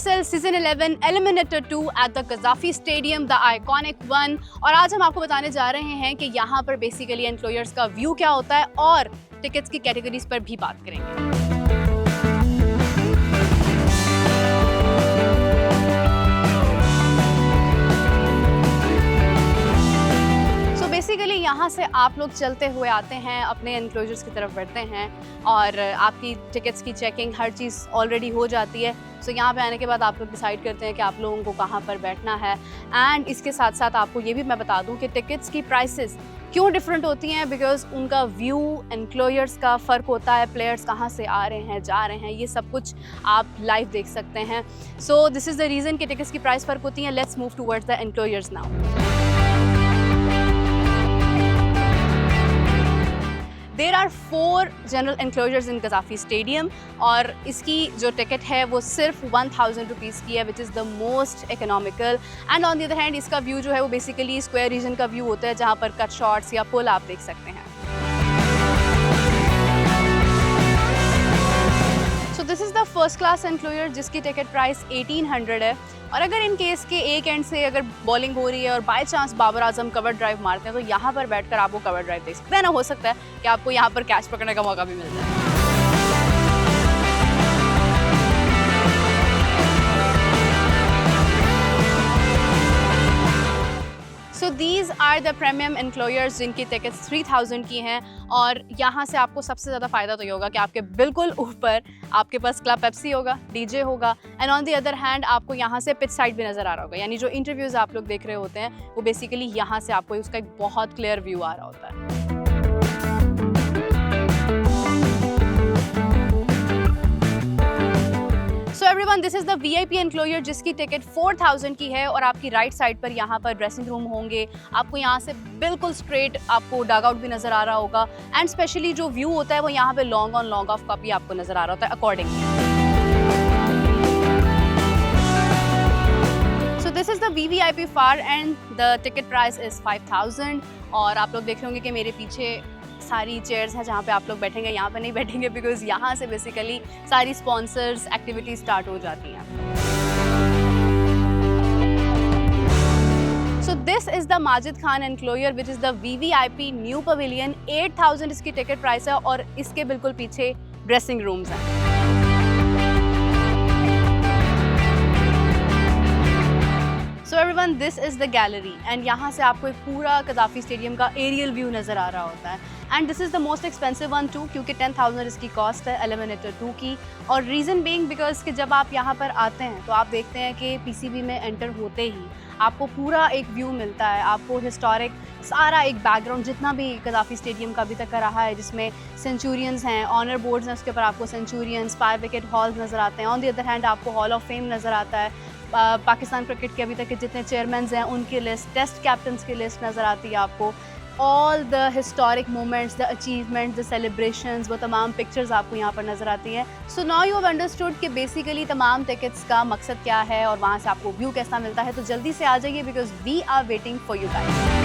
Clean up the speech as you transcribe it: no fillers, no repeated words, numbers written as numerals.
ISL Season 11 Eliminator 2 at the Qaddafi Stadium, the iconic one। और आज हम आपको बताने जा रहे हैं कि यहाँ पर बेसिकली एनक्लोजर्स का व्यू क्या होता है और टिकट्स की कैटेगरीज पर भी बात करेंगे। बेसिकली यहाँ से आप लोग चलते हुए आते हैं, अपने एनक्लोजर्स की तरफ बढ़ते हैं और आपकी टिकट्स की चेकिंग हर चीज़ ऑलरेडी हो जाती है। सो यहाँ पे आने के बाद आप लोग डिसाइड करते हैं कि आप लोगों को कहाँ पर बैठना है। एंड इसके साथ साथ आपको ये भी मैं बता दूँ कि टिकट्स की प्राइसेस क्यों डिफरेंट होती हैं, बिकॉज उनका व्यू एनक्लोजर्स का फ़र्क होता है, प्लेयर्स कहाँ से आ रहे हैं जा रहे हैं, ये सब कुछ आप लाइव देख सकते हैं। So this is the reason कि टिकट्स की प्राइस फ़र्क होती हैं। Let's move towards the enclosures now. There are 4 general enclosures in Qaddafi Stadium और इसकी जो टिकट है वो सिर्फ 1000 रुपीज़ की है, which is the most economical। and on the other hand इसका व्यू जो है वो बेसिकली स्क्वायर रीजन का व्यू होता है, जहाँ पर कट शॉट्स या पुल आप देख सकते हैं। So this is the first class enclosure जिसकी टिकट प्राइस 1800 है। और अगर इन केस के एक एंड से अगर बॉलिंग हो रही है और by chance Babar Azam cover drive मारते हैं तो यहाँ पर बैठकर आपको कवर ड्राइव देख सकते हैं ना, हो सकता है कि आपको यहाँ पर कैच पकड़ने का मौका भी मिल जाए। So these are the premium enclosures जिनकी टिकट्स 3000 की हैं और यहाँ से आपको सबसे ज़्यादा फ़ायदा तो ये होगा कि आपके बिल्कुल ऊपर आपके पास क्लब पेप्सी होगा, डीजे होगा and on the other hand आपको यहाँ से पिच साइड भी नज़र आ रहा होगा, यानी जो इंटरव्यूज़ आप लोग देख रहे होते हैं वो बेसिकली यहाँ से आपको उसका एक बहुत क्लियर व्यू आ रहा होता है। So everyone, this is the VIP enclosure जिसकी टिकट 4000 की है और आपकी राइट साइड पर यहाँ पर ड्रेसिंग रूम होंगे। आपको यहाँ से बिल्कुल स्ट्रेट आपको डग आउट भी नज़र आ रहा होगा एंड स्पेशली जो व्यू होता है वो यहाँ पे लॉन्ग ऑन लॉन्ग ऑफ का भी आपको नज़र आ रहा होता है accordingly. So this is the VVIP far and the ticket price is 5000 और आप लोग देख रहे होंगे कि मेरे पीछे सारी चेयर्स हैं जहाँ पे आप लोग बैठेंगे, यहाँ पे नहीं बैठेंगे बिकॉज यहाँ से बेसिकली सारी स्पॉन्सर्स एक्टिविटीज स्टार्ट हो जाती हैं। So this is the Majid Khan enclosure which is the VVIP new pavilion. 8000 इसकी टिकट प्राइस है और इसके बिल्कुल पीछे ड्रेसिंग रूम्स हैं। So everyone, this is the gallery and यहाँ से आपको एक पूरा कदाफी स्टेडियम का एरियल व्यू नज़र आ रहा होता है and this is the most expensive one two, क्योंकि 10,000 इसकी कॉस्ट है एलिमिनेटर 2 की। और रीज़न बीइंग बिकॉज कि जब आप यहाँ पर आते हैं तो आप देखते हैं कि PCB में एंटर होते ही आपको पूरा एक व्यू मिलता है, आपको हिस्टोरिक सारा एक बैकग्राउंड जितना भी कदाफी स्टेडियम का अभी तक का रहा है, जिसमें सेंचुरियंस हैं, ऑनर बोर्ड्स हैं, उसके ऊपर आपको सेंचुरियंस 5 विकेट हॉल्स नज़र आते हैं। ऑन द अदर हैंड आपको हॉल ऑफ फेम नज़र आता है, पाकिस्तान क्रिकेट के अभी तक के जितने चेयरमैन्स हैं उनकी लिस्ट, टेस्ट कैप्टन्स की लिस्ट नज़र आती है आपको। All the historic moments, the achievements, the celebrations, वो तमाम पिक्चर्स आपको यहाँ पर नज़र आती हैं। So now you have understood कि बेसिकली तमाम टिकट्स का मकसद क्या है और वहाँ से आपको व्यू कैसा मिलता है। तो जल्दी से आ जाइए because we are waiting for you guys.